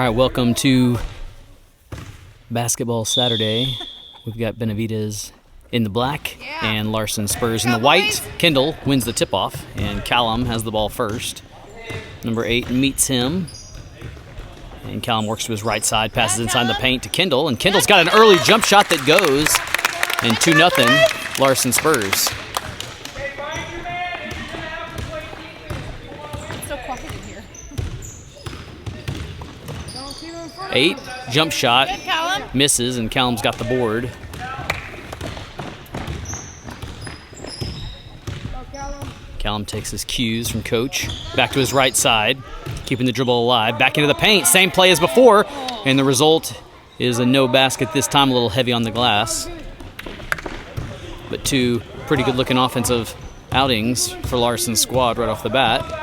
right, welcome to Basketball Saturday. We've got Benavidez in the black and Larson Spurs in the white. Kendall wins the tip-off, and Callum has the ball first. Number 8 meets him, and Callum works to his right side, passes inside the paint to Kendall, and Kendall's got an early jump shot that goes, and 2-0 Larson Spurs. It's so quiet in here. 8, jump shot, misses, and Callum's got the board. Callum takes his cues from coach. Back to his right side, keeping the dribble alive. Back into the paint, same play as before, and the result is a no basket this time, a little heavy on the glass. But 2 pretty good-looking offensive outings for Larson's squad right off the bat.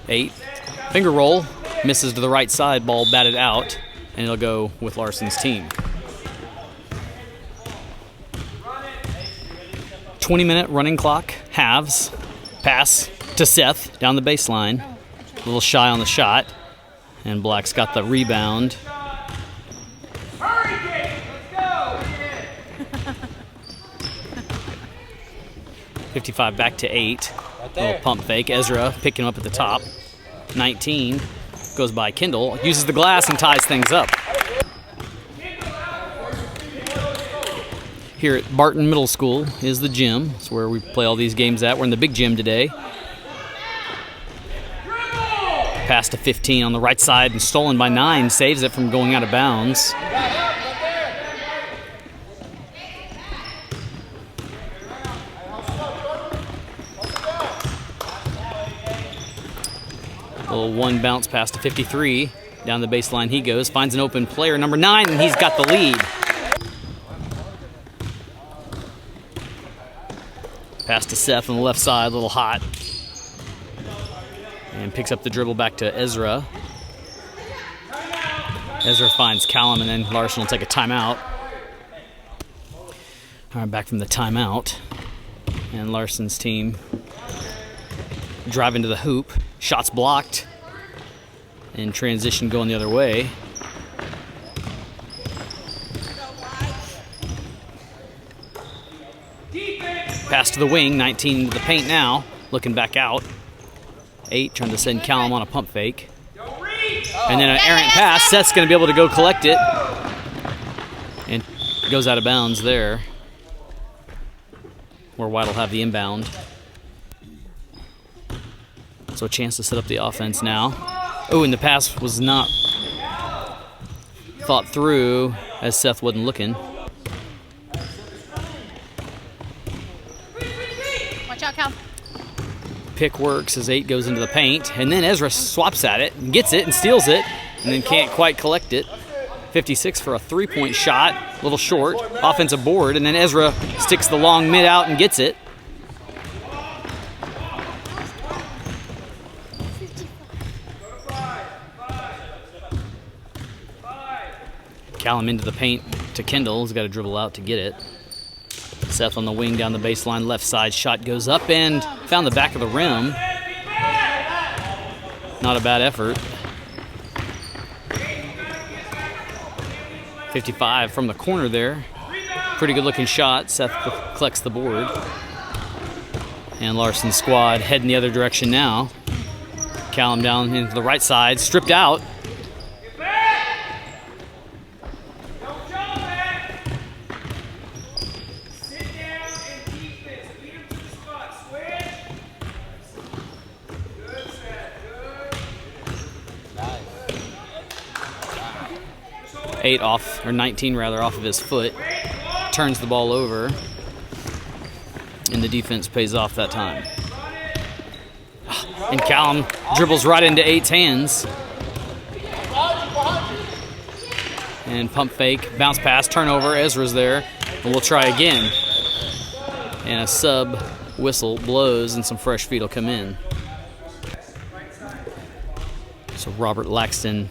8, finger roll, misses to the right side, ball batted out, and it'll go with Larson's team. 20-minute running clock, halves, pass to Seth down the baseline. A little shy on the shot, and Black's got the rebound. 55 back to 8. Little pump fake. Ezra picking him up at the top. 19 goes by Kendall, uses the glass and ties things up. Here at Barton Middle School is the gym. It's where we play all these games at. We're in the big gym today. Pass to 15 on the right side and stolen by 9. Saves it from going out of bounds. A little one bounce pass to 53. Down the baseline he goes. Finds an open player, number 9, and he's got the lead. Pass to Seth on the left side, a little hot. And picks up the dribble back to Ezra. Ezra finds Callum, and then Larson will take a timeout. All right, back from the timeout. And Larson's team driving to the hoop. Shots blocked. And transition going the other way. Pass to the wing, 19 into the paint now, looking back out. 8 trying to send Callum on a pump fake. And then an errant pass. Seth's going to be able to go collect it. And goes out of bounds there, where White will have the inbound. So a chance to set up the offense now. Oh, and the pass was not thought through as Seth wasn't looking. Watch out, Cal. Pick works as 8 goes into the paint, and then Ezra swaps at it and gets it and steals it, and then can't quite collect it. 56 for a 3-point shot, a little short, offensive board, and then Ezra sticks the long mid out and gets it. Callum into the paint to Kendall. He's got to dribble out to get it. Seth on the wing down the baseline, left side. Shot goes up and found the back of the rim. Not a bad effort. 55 from the corner there. Pretty good looking shot. Seth collects the board. And Larson's squad heading the other direction now. Callum down into the right side, stripped out. Eight off, or 19 rather, off of his foot. Turns the ball over. And the defense pays off that time. And Callum dribbles right into 8's hands. And pump fake, bounce pass, turnover. Ezra's there. And we'll try again. And a sub whistle blows and some fresh feet will come in. So Robert Laxton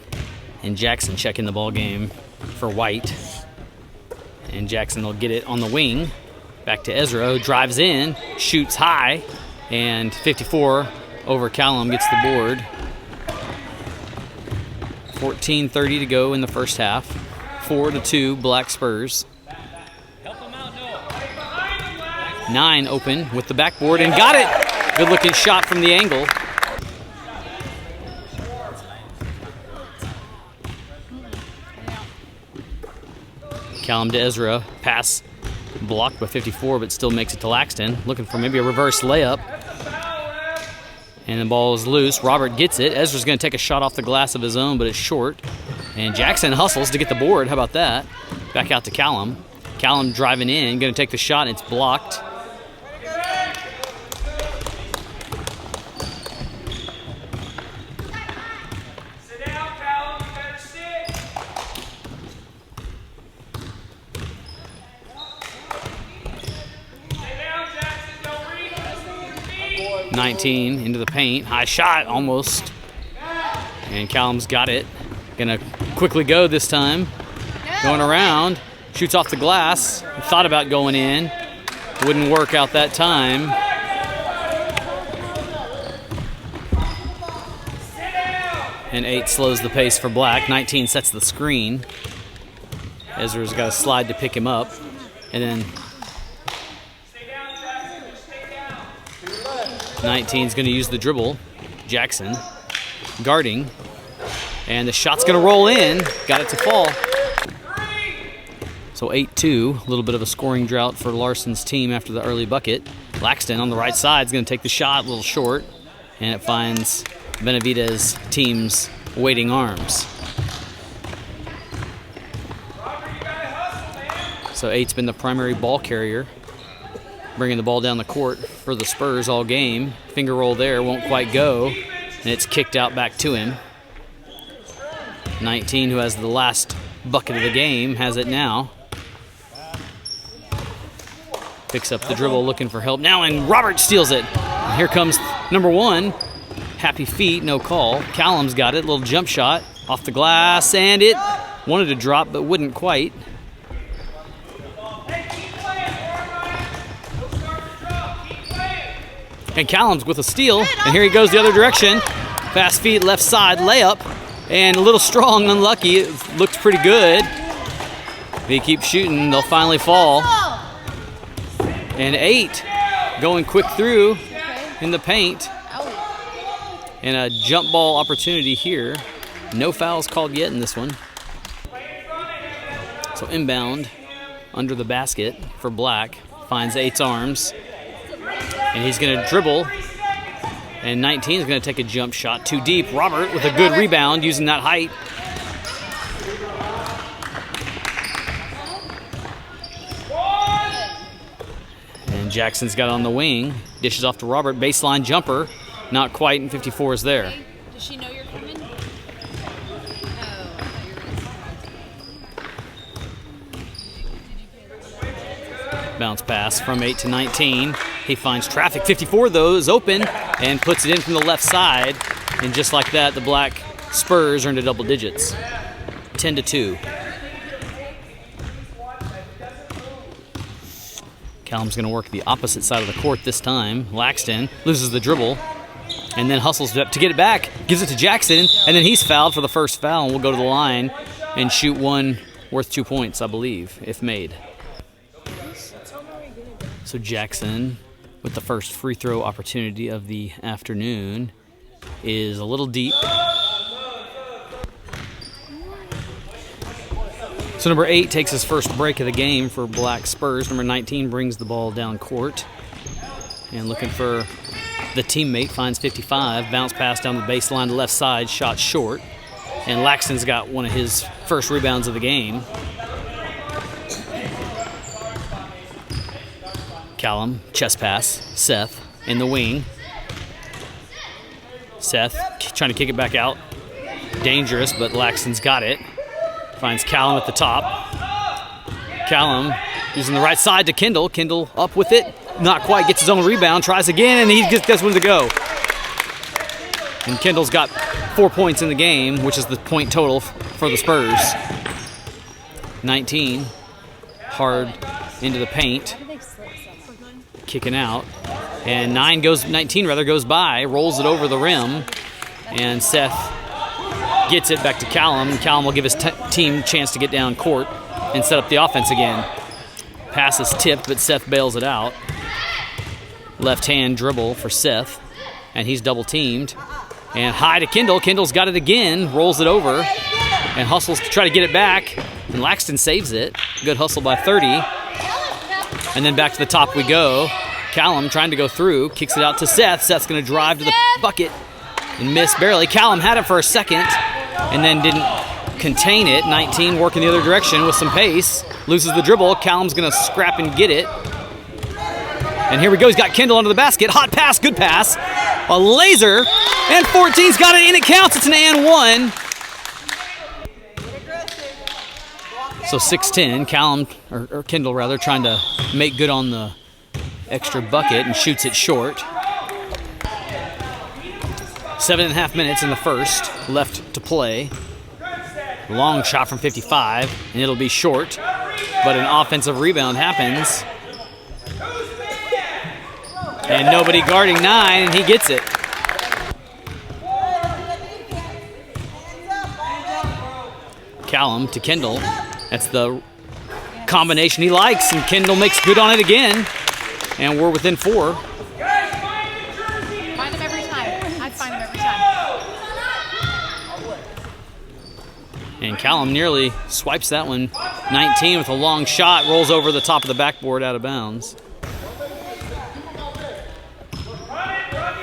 and Jackson checking the ball game for White. And Jackson will get it on the wing. Back to Ezra, who drives in, shoots high, and 54 over Callum gets the board. 14:30 to go in the first half. 4-2 Black Spurs. 9 open with the backboard and got it. Good looking shot from the angle. Callum to Ezra. Pass blocked by 54, but still makes it to Laxton. Looking for maybe a reverse layup. And the ball is loose. Robert gets it. Ezra's going to take a shot off the glass of his own, but it's short. And Jackson hustles to get the board. How about that? Back out to Callum. Callum driving in, going to take the shot, and it's blocked. Sit down, Callum. You better sit. 19 into the paint. High shot, almost. And Callum's got it. Gonna quickly go this time. Going around. Shoots off the glass. Thought about going in. Wouldn't work out that time. And 8 slows the pace for Black. 19 sets the screen. Ezra's got to slide to pick him up. And then 19's going to use the dribble. Jackson guarding. And the shot's going to roll in. Got it to fall. So 8-2. A little bit of a scoring drought for Larson's team after the early bucket. Laxton on the right side is going to take the shot a little short. And it finds Benavidez' team's waiting arms. So 8's been the primary ball carrier, bringing the ball down the court for the Spurs all game. Finger roll there, won't quite go, and it's kicked out back to him. 19, who has the last bucket of the game, has it now. Picks up the dribble, looking for help now, and Robert steals it. And here comes number 1. Happy feet, no call. Callum's got it, little jump shot off the glass, and it wanted to drop but wouldn't quite. And Callum's with a steal, and here he goes the other direction. Fast feet, left side, layup, and a little strong, unlucky. It looked pretty good. If he keeps shooting, they'll finally fall. And 8 going quick through in the paint. And a jump ball opportunity here. No fouls called yet in this one. So inbound under the basket for Black. Finds 8's arms. And he's going to dribble. And 19 is going to take a jump shot too deep. Robert with a good rebound using that height. And Jackson's got it on the wing. Dishes off to Robert. Baseline jumper. Not quite, and 54 is there. Does she know you're coming? Bounce pass from 8 to 19. He finds traffic. 54, though, is open and puts it in from the left side. And just like that, the Black Spurs are into double digits. 10-2. Callum's going to work the opposite side of the court this time. Laxton loses the dribble and then hustles up to get it back. Gives it to Jackson, and then he's fouled for the first foul and will go to the line and shoot one worth 2 points, I believe, if made. So Jackson, with the first free throw opportunity of the afternoon, is a little deep. So number 8 takes his first break of the game for Black Spurs. Number 19 brings the ball down court. And looking for the teammate, finds 55. Bounce pass down the baseline to left side, shot short. And Laxton's got one of his first rebounds of the game. Callum, chest pass. Seth in the wing. Seth trying to kick it back out. Dangerous, but Laxton's got it. Finds Callum at the top. Callum using the right side to Kendall. Kendall up with it. Not quite. Gets his own rebound. Tries again, and he gets one to go. And Kendall's got 4 points in the game, which is the point total for the Spurs. 19. Hard into the paint. Kicking out. And 19 goes by, rolls it over the rim, and Seth gets it back to Callum. Callum will give his team a chance to get down court and set up the offense again. Pass is tipped, but Seth bails it out. Left hand dribble for Seth, and he's double teamed. And high to Kendall. Kendall's got it again, rolls it over, and hustles to try to get it back. And Laxton saves it. Good hustle by 30. And then back to the top we go. Callum trying to go through, kicks it out to Seth. Seth's going to drive to the bucket and miss barely. Callum had it for a second and then didn't contain it. 19 working the other direction with some pace. Loses the dribble. Callum's going to scrap and get it. And here we go. He's got Kendall under the basket. Hot pass, good pass. A laser. And 14's got it, and it counts. It's an and one. So 6-10. Callum, or Kendall rather, trying to make good on the extra bucket and shoots it short. 7.5 minutes in the first left to play. Long shot from 55, and it'll be short, but an offensive rebound happens. And nobody guarding 9, and he gets it. Callum to Kendall. That's the combination he likes, and Kendall makes good on it again. And we're within 4. Find him every time. I'd find him every time. And Callum nearly swipes that one. 19 with a long shot, rolls over the top of the backboard out of bounds.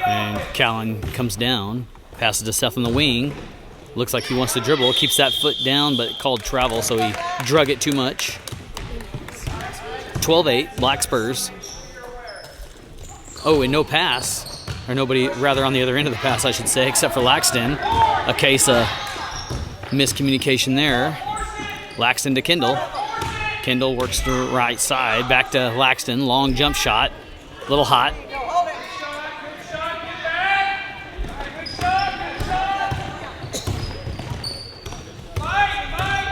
And Callum comes down, passes to Seth on the wing. Looks like he wants to dribble, keeps that foot down, but called travel, so he drug it too much. 12-8, Black Spurs. Oh, and no pass, or nobody, rather on the other end of the pass, I should say, except for Laxton. A case of miscommunication there. Laxton to Kendall. Kendall works to the right side, back to Laxton, long jump shot, little hot.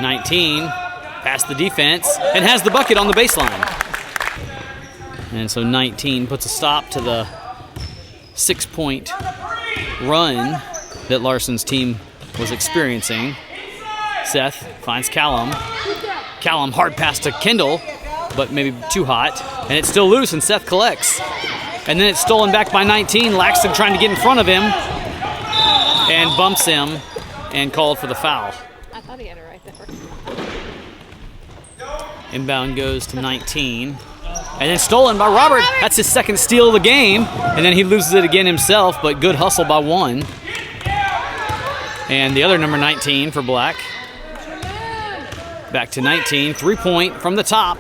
19, past the defense, and has the bucket on the baseline. And so 19 puts a stop to the 6-point run that Larson's team was experiencing. Seth finds Callum. Callum hard pass to Kendall, but maybe too hot. And it's still loose, and Seth collects. And then it's stolen back by 19. Laxton trying to get in front of him and bumps him and called for the foul. I thought he had it right there. Inbound goes to 19. And then stolen by Robert. That's his second steal of the game. And then he loses it again himself, but good hustle by 1. And the other number 19 for Black. Back to 19. 3-point from the top.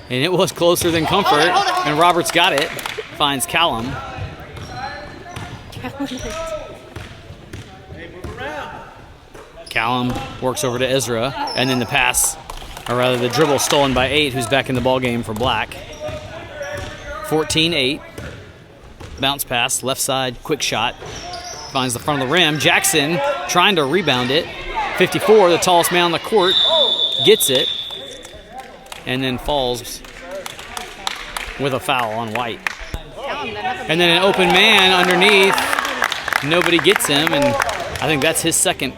And it was closer than comfort. And Robert's got it. Finds Callum. Callum works over to Ezra. And then the pass, or rather the dribble stolen by 8, who's back in the ballgame for Black. 14-8. Bounce pass, left side, quick shot. Finds the front of the rim. Jackson trying to rebound it. 54, the tallest man on the court, gets it. And then falls with a foul on White. And then an open man underneath. Nobody gets him, and I think that's his second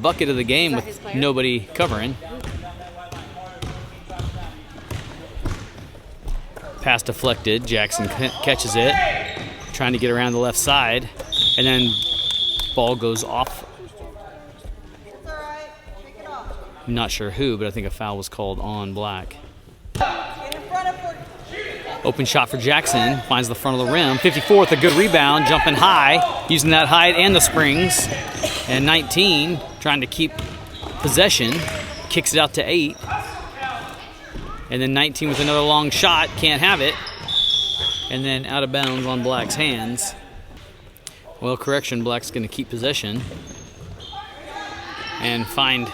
bucket of the game with nobody covering. Pass deflected. Jackson catches it, trying to get around the left side, and then ball goes off. I'm not sure who, but I think a foul was called on Black. Open shot for Jackson, finds the front of the rim. 54 with a good rebound, jumping high, using that height and the springs. And 19 trying to keep possession, kicks it out to 8. And then 19 with another long shot, can't have it. And then out of bounds on Black's hands. Well, correction, Black's going to keep possession. And find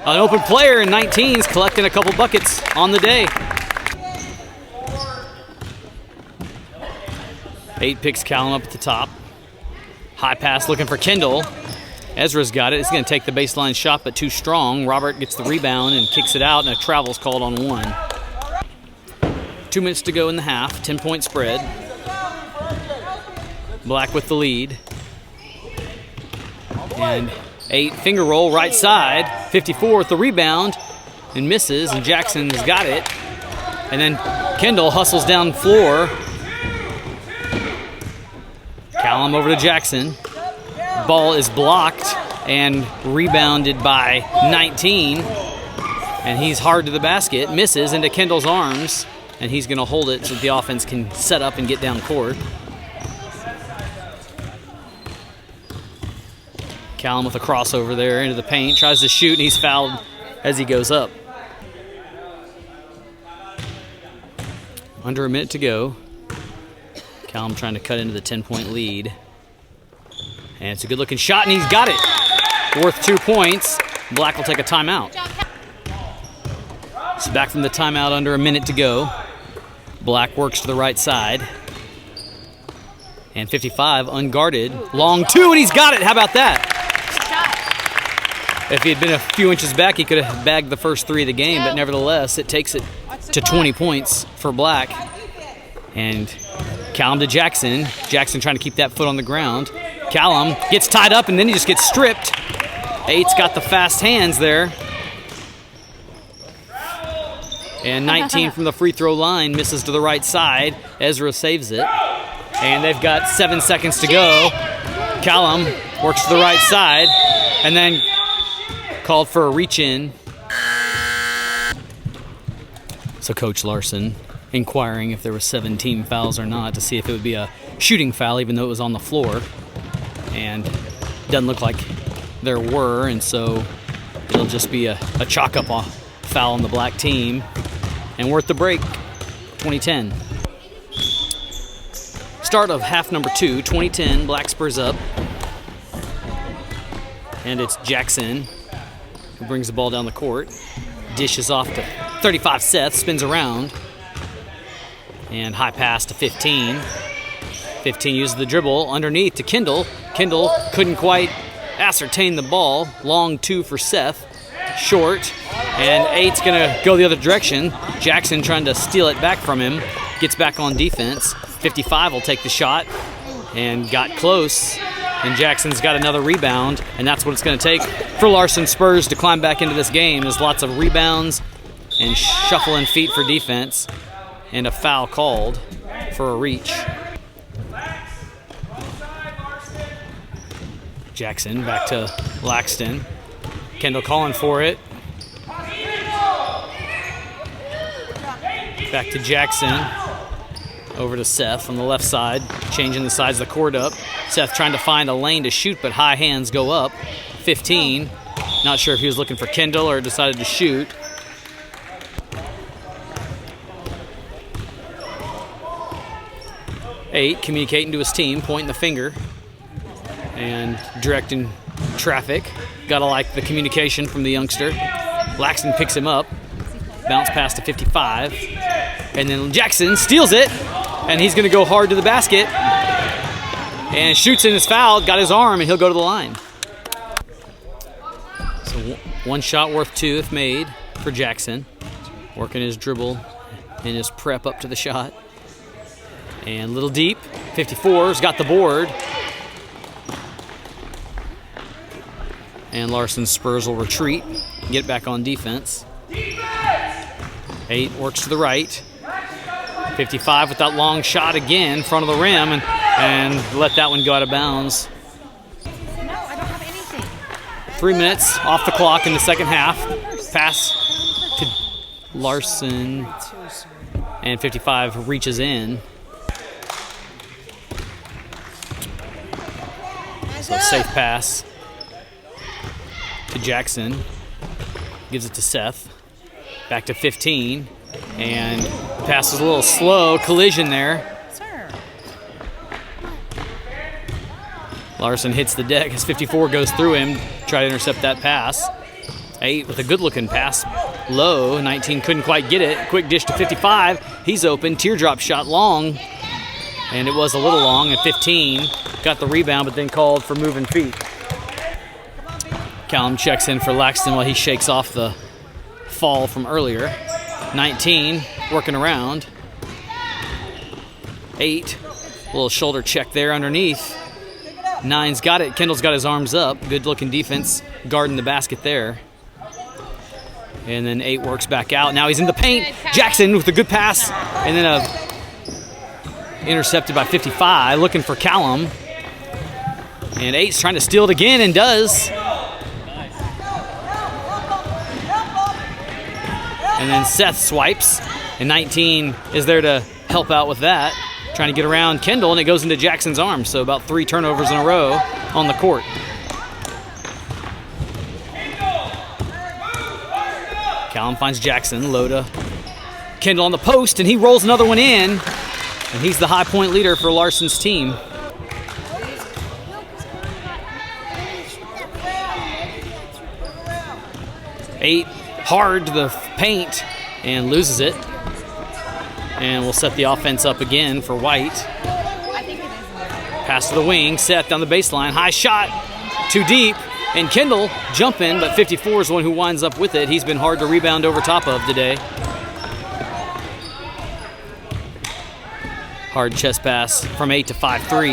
an open player, and 19's collecting a couple buckets on the day. 8 picks Callum up at the top. High pass looking for Kendall. Ezra's got it. He's going to take the baseline shot, but too strong. Robert gets the rebound and kicks it out, and a travel's called on 1. 2 minutes to go in the half. 10-point spread. Black with the lead. And 8 finger roll right side. 54 with the rebound and misses, and Jackson's got it. And then Kendall hustles down floor. Callum over to Jackson. Ball is blocked and rebounded by 19. And he's hard to the basket, misses into Kendall's arms, and he's going to hold it so the offense can set up and get down court. Callum with a crossover there into the paint, tries to shoot, and he's fouled as he goes up. Under a minute to go. Callum trying to cut into the 10-point lead. And it's a good-looking shot, and he's got it. Worth 2 points. Black will take a timeout. So back from the timeout, under a minute to go. Black works to the right side. And 55 unguarded. Long 2, and he's got it. How about that? If he had been a few inches back, he could have bagged the first 3 of the game, but nevertheless, it takes it to 20 points for Black. And Callum to Jackson. Jackson trying to keep that foot on the ground. Callum gets tied up, and then he just gets stripped. 8's got the fast hands there. And 19 from the free throw line, misses to the right side. Ezra saves it. And they've got 7 seconds to go. Callum works to the right side, and then called for a reach in. So Coach Larson inquiring if there were 7 team fouls or not to see if it would be a shooting foul, even though it was on the floor. And doesn't look like there were, and so it'll just be a chalk up foul on the Black team. And worth the break, 2010. Start of half number 2, 2010, Black Spurs up. And it's Jackson who brings the ball down the court. Dishes off to 35 Seth, spins around. And high pass to 15. 15 uses the dribble underneath to Kendall. Kendall couldn't quite ascertain the ball. Long 2 for Seth. Short. And 8's going to go the other direction. Jackson trying to steal it back from him. Gets back on defense. 55 will take the shot. And got close. And Jackson's got another rebound. And that's what it's going to take for Larson Spurs to climb back into this game. There's lots of rebounds and shuffling feet for defense. And a foul called for a reach. Jackson back to Laxton. Kendall calling for it. Back to Jackson. Over to Seth on the left side. Changing the sides of the court up. Seth trying to find a lane to shoot, but high hands go up. 15. Not sure if he was looking for Kendall or decided to shoot. Eight communicating to his team, pointing the finger and directing traffic. Gotta like the communication from the youngster. Laxton picks him up. Bounce pass to 55. And then Jackson steals it. And he's going to go hard to the basket. And shoots in his foul. Got his arm, and he'll go to the line. So one shot worth 2 if made for Jackson. Working his dribble and his prep up to the shot. And a little deep. 54's got the board. And Larson Spurs will retreat, get back on defense. 8 works to the right. 55 with that long shot again, front of the rim, and let that one go out of bounds. No, I don't have anything. 3 minutes off the clock in the second half. Pass to Larson, and 55 reaches in. So safe pass to Jackson. Gives it to Seth. Back to 15. And pass is a little slow. Collision there. Sir. Larson hits the deck as 54 goes through him. Try to intercept that pass. 8 with a good-looking pass. Low. 19 couldn't quite get it. Quick dish to 55. He's open. Teardrop shot long. And it was a little long. And 15 got the rebound, but then called for moving feet. Callum checks in for Laxton while he shakes off the fall from earlier. 19 working around. 8 Little shoulder check there underneath. 9's got it. Kendall's got his arms up. Good looking defense guarding the basket there. And then 8 works back out. Now he's in the paint. Jackson with a good pass. And then intercepted by 55. Looking for Callum. And 8's trying to steal it again and does. And then Seth swipes. And 19 is there to help out with that. Trying to get around Kendall, and it goes into Jackson's arms. So about 3 turnovers in a row on the court. Callum finds Jackson, low to Kendall on the post, and he rolls another one in. And he's the high point leader for Larson's team. 8 hard to the paint and loses it. And we'll set the offense up again for White. Pass to the wing, Seth down the baseline, high shot, too deep. And Kendall jumping, but 54 is the one who winds up with it. He's been hard to rebound over top of today. Hard chest pass from 8 to 5-3.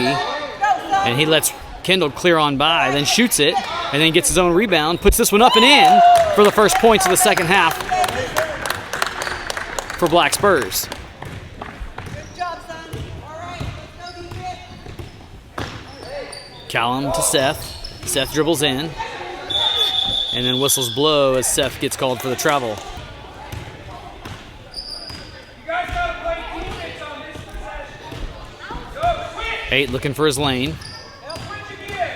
And he lets Kendall clear on by, then shoots it, and then gets his own rebound, puts this one up and in for the first points of the second half for Black Spurs. Callum to Seth. Seth dribbles in. And then whistles blow as Seth gets called for the travel. You guys gotta play defense on this possession. Go, quick! 8 looking for his lane.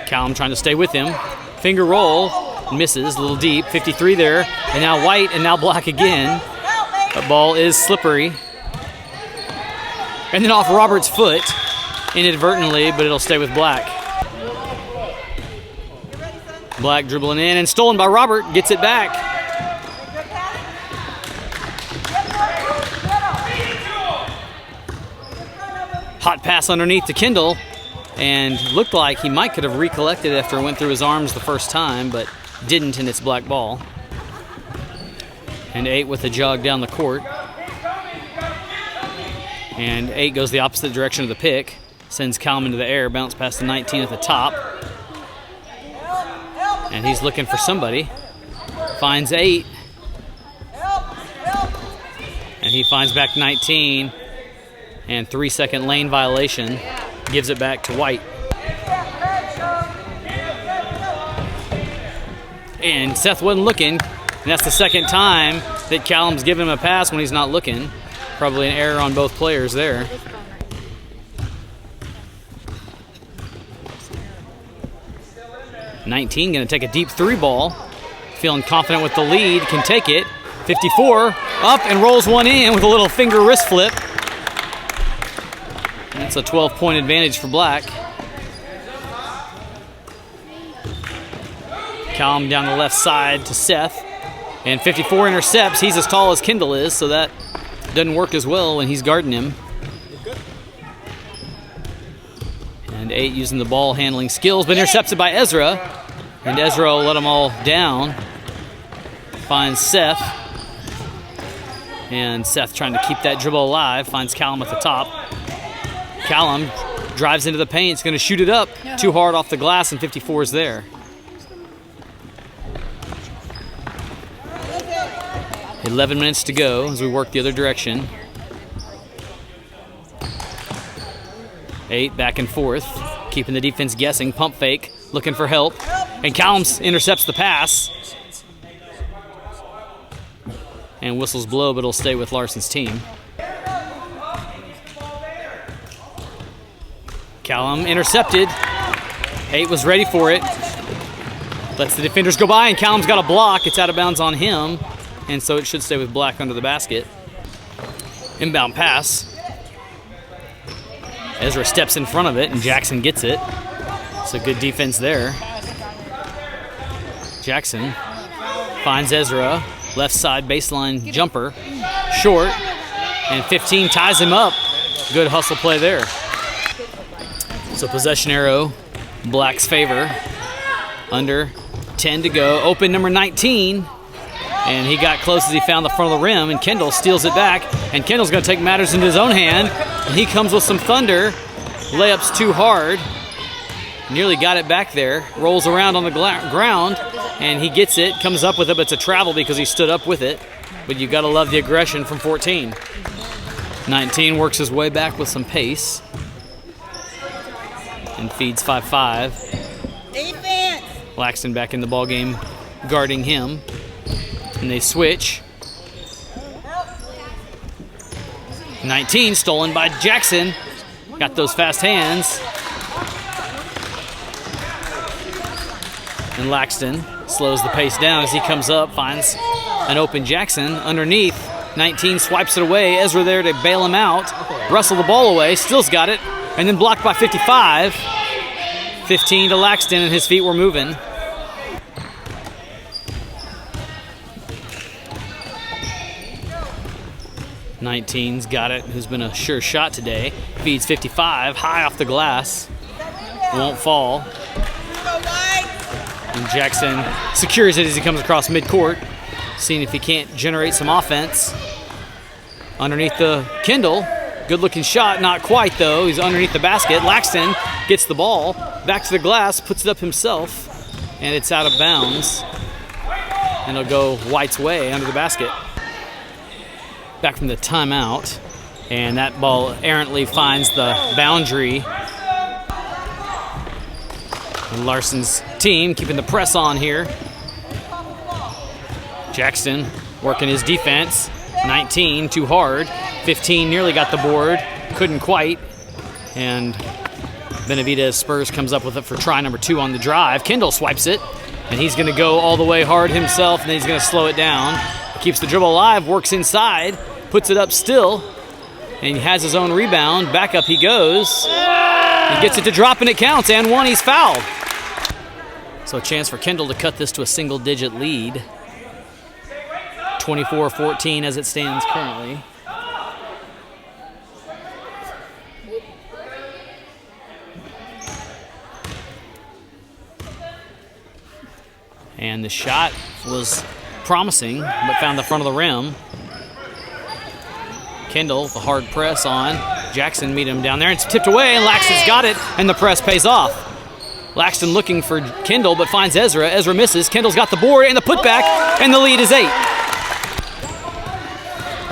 Callum trying to stay with him. Finger roll. Misses. A little deep. 53 there. And now White and now Black again. The ball is slippery. And then off Robert's foot. Inadvertently, but it'll stay with Black. Black dribbling in and stolen by Robert. Gets it back. Hot pass underneath to Kendall. And looked like he might could have recollected after it went through his arms the first time, but didn't, and it's Black ball. And 8 with a jog down the court. And 8 goes the opposite direction of the pick. Sends Callum into the air. Bounce past the 19 at the top. And he's looking for somebody. Finds 8. And he finds back 19. And 3-second lane violation. Gives it back to White. And Seth wasn't looking. And that's the second time that Callum's given him a pass when he's not looking. Probably an error on both players there. $19 going to take a deep 3 ball. Feeling confident with the lead. Can take it. 54 up and rolls one in with a little finger wrist flip. That's a 12-point advantage for Black. Callum down the left side to Seth. And 54 intercepts. He's as tall as Kendall is, so that doesn't work as well when he's guarding him. And 8 using the ball handling skills, but intercepted by Ezra. And Ezra will let them all down. Finds Seth. And Seth trying to keep that dribble alive. Finds Callum at the top. Callum drives into the paint. He's going to shoot it up. Too hard off the glass, and 54 is there. 11 minutes to go as we work the other direction. 8 back and forth, keeping the defense guessing. Pump fake, looking for help. And Callum intercepts the pass. And whistles blow, but it'll stay with Larson's team. Callum intercepted. 8 was ready for it. Lets the defenders go by, and Callum's got a block. It's out of bounds on him. And so it should stay with Black under the basket. Inbound pass. Ezra steps in front of it, and Jackson gets it. It's a good defense there. Jackson finds Ezra. Left side baseline jumper. Short. And 15 ties him up. Good hustle play there. So possession arrow, Black's favor. Under 10 to go. Open number 19. And he got close as he found the front of the rim, and Kendall steals it back. And Kendall's going to take matters into his own hand. And he comes with some thunder. Layup's too hard. Nearly got it back there. Rolls around on the ground, and he gets it, comes up with it, but it's a travel because he stood up with it. But you got to love the aggression from 14. 19 works his way back with some pace and feeds 5-5. Defense. Laxton back in the ball game, guarding him, and they switch. 19 stolen by Jackson. Got those fast hands. And Laxton slows the pace down as he comes up, finds an open Jackson underneath. 19 swipes it away. Ezra there to bail him out. Wrestle the ball away, still's got it, and then blocked by 55. 15 to Laxton, and his feet were moving. '19's got it, who's been a sure shot today. Feeds 55, high off the glass. Won't fall. And Jackson secures it as he comes across midcourt, seeing if he can't generate some offense. Underneath the Kendall. Good looking shot, not quite though. He's underneath the basket. Laxton gets the ball, back to the glass, puts it up himself, and it's out of bounds. And it'll go White's way under the basket. Back from the timeout, and that ball errantly finds the boundary. And Larson's team keeping the press on here. Jackson working his defense. 19, too hard. 15 nearly got the board, couldn't quite. And Benavidez Spurs comes up with it for try number 2 on the drive. Kendall swipes it, and he's going to go all the way hard himself, and then he's going to slow it down. Keeps the dribble alive, works inside, puts it up still, and he has his own rebound. Back up he goes. He gets it to drop, and it counts, and one, he's fouled. So a chance for Kendall to cut this to a single-digit lead. 24-14 as it stands currently. And the shot was promising, but found the front of the rim. Kendall, the hard press on. Jackson meet him down there. It's tipped away, and Laxton's got it, and the press pays off. Laxton looking for Kendall, but finds Ezra. Ezra misses. Kendall's got the board and the putback, and the lead is 8.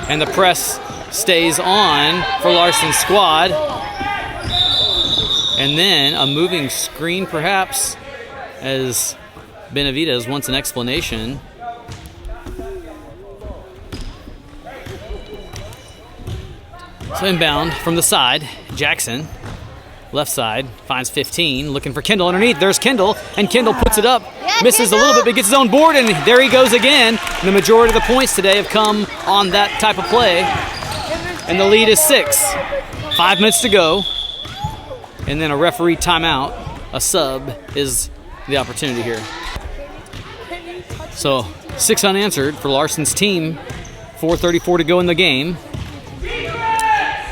And the press stays on for Larson's squad. And then a moving screen, perhaps, as Benavidez wants an explanation. So inbound from the side, Jackson, left side, finds 15, looking for Kendall underneath. There's Kendall, and Kendall puts it up, misses a little bit, but gets his own board, and there he goes again. And the majority of the points today have come on that type of play, and the lead is 6. 5 minutes to go, and then a referee timeout. A sub is the opportunity here. So 6 unanswered for Larson's team. 4:34 to go in the game.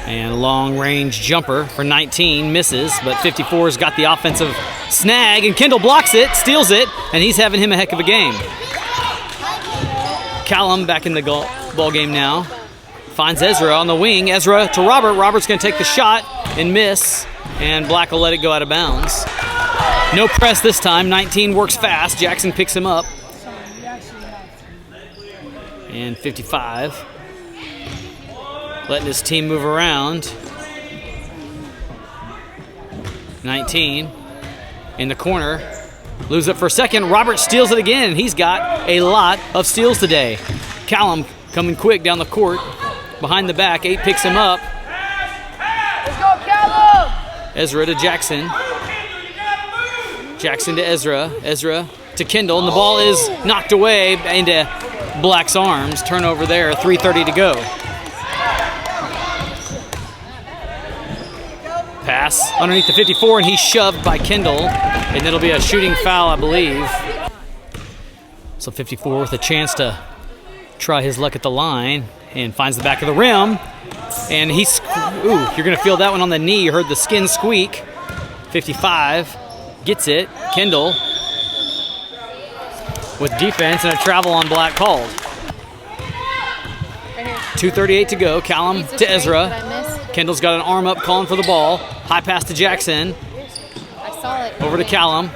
And a long-range jumper for 19, misses, but 54's got the offensive snag, and Kendall blocks it, steals it, and he's having him a heck of a game. Callum back in the ball game now. Finds Ezra on the wing. Ezra to Robert. Robert's going to take the shot and miss, and Black will let it go out of bounds. No press this time. 19 works fast. Jackson picks him up. And 55. Letting his team move around. 19 in the corner. Lose it for a second. Robert steals it again. He's got a lot of steals today. Callum coming quick down the court. Behind the back. 8 picks him up. Let's go, Callum! Ezra to Jackson. Jackson to Ezra. Ezra to Kendall. And the ball is knocked away into Black's arms. Turnover there. 3:30 to go. Pass underneath the 54, and he's shoved by Kendall, and it'll be a shooting foul, I believe. So 54 with a chance to try his luck at the line, and finds the back of the rim, and he's, ooh, you're gonna feel that one on the knee. You heard the skin squeak. 55 gets it. Kendall with defense and a travel on Black called. 2:38 to go. Callum to Ezra. Kendall's got an arm up calling for the ball. High pass to Jackson. I saw it. Over to Callum.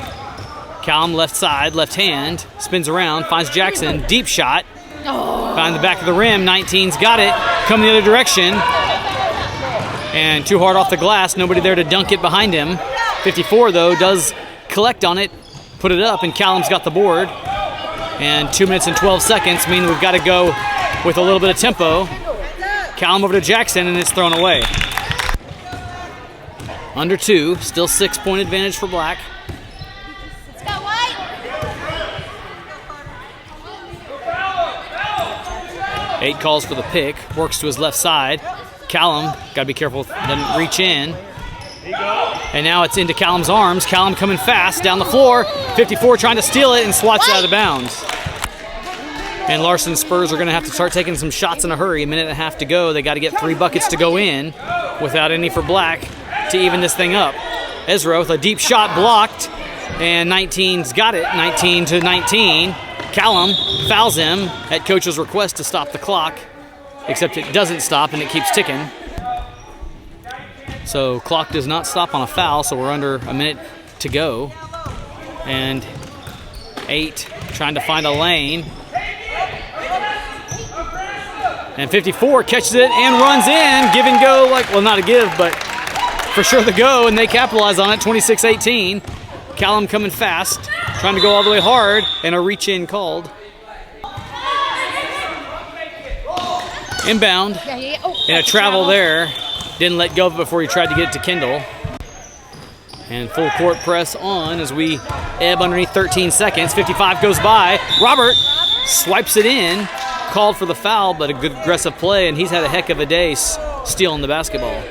Callum left side, left hand. Spins around, finds Jackson. Deep shot. Behind the back of the rim. 19's got it. Coming the other direction. And too hard off the glass. Nobody there to dunk it behind him. 54, though, does collect on it. Put it up, and Callum's got the board. And 2 minutes and 12 seconds mean we've got to go with a little bit of tempo. Callum over to Jackson, and it's thrown away. Under 2, still 6-point advantage for Black. Let's go, White. 8 calls for the pick, works to his left side. Callum, got to be careful, doesn't reach in. And now it's into Callum's arms. Callum coming fast down the floor. 54 trying to steal it and swats it out of bounds. And Larson Spurs are going to have to start taking some shots in a hurry. A minute and a half to go. They got to get 3 buckets to go in without any for Black to even this thing up. Ezra with a deep shot blocked. And 19's got it. 19-19. Callum fouls him at coach's request to stop the clock. Except it doesn't stop and it keeps ticking. So clock does not stop on a foul, so we're under a minute to go. And 8 trying to find a lane. And 54 catches it and runs in. Give and go, like, well, not a give, but for sure the go, and they capitalize on it, 26-18. Callum coming fast, trying to go all the way hard, and a reach in called. Inbound, and a travel there. Didn't let go of it before he tried to get it to Kendall. And full court press on as we ebb underneath 13 seconds. 55 goes by. Robert swipes it in. Called for the foul, but a good aggressive play, and he's had a heck of a day stealing the basketball.